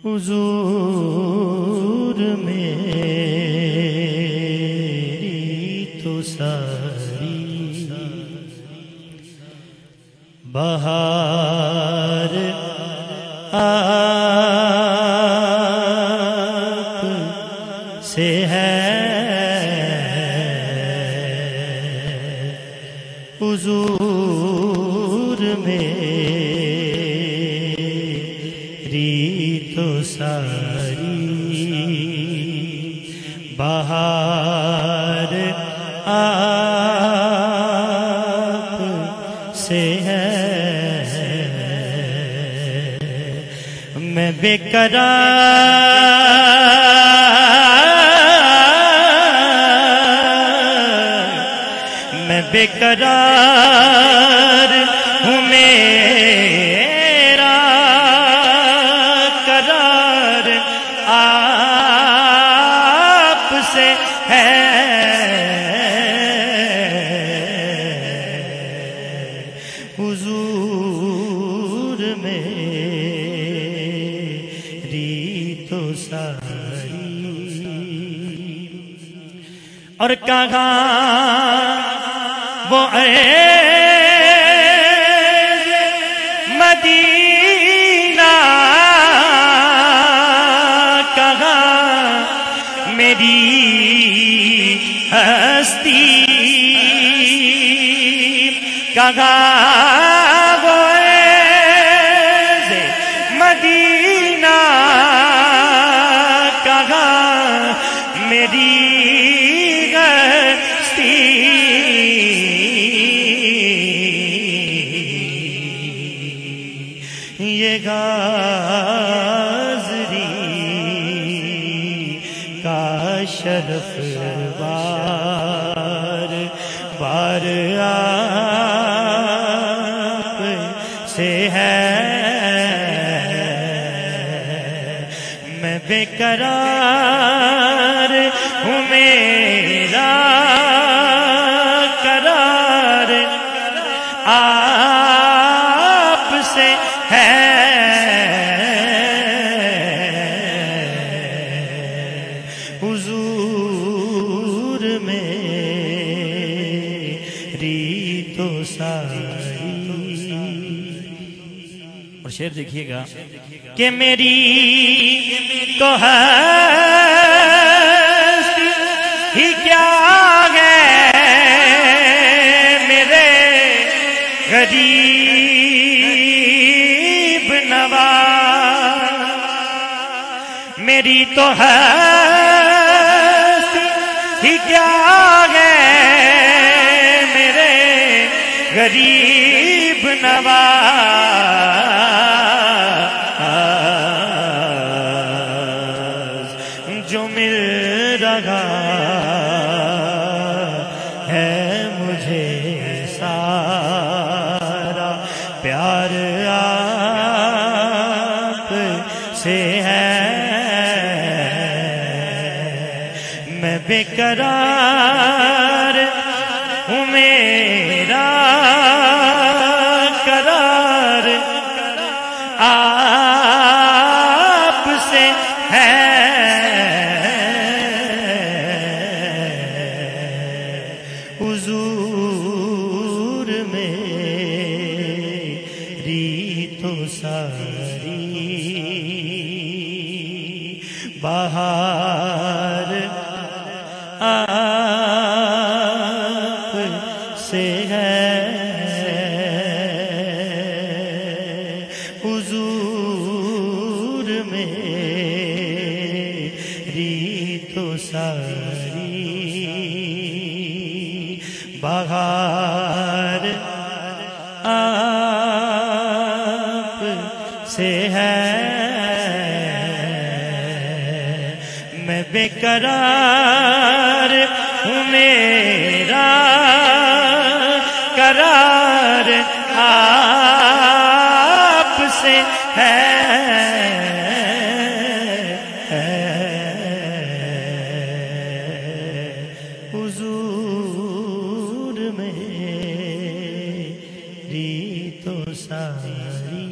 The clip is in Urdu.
حضور میری تو ساری بہار آپ سے ہے، حضور میری تو ساری بہار آپ سے ہے، میں بے قرار ہوں، میرا قرار آپ سے ہے، حضور میری تو ساری اور کہاں وہ مدینہ، کہاں میری ہستی، کہاں وہ مدینہ، کہاں میری ہستی، یہ حاضری کا شرف بار بار آپ سے ہے، میں بے قرار ہوں، میرا قرار آپ سے ہے، حضور میری تو ساری۔ اور شعر دیکھیے گا کہ میری تو ہستی ہی کیا ہے، میرے غریب نواز، میری تو ہستی ہی کیا ہے، میرے غریب نواز، جو مل رہا ہے مجھے سارا پیار آپ سے ہے، میں بے قرار ہوں، میرا قرار آپ سے ہے، حضور میری تو ساری بہار آپ سے ہے، حضور میری تو ساری بہار آپ سے ہے، میں بے قرار ہوں، میرا قرار آپ سے ہے، حضور میری تو ساری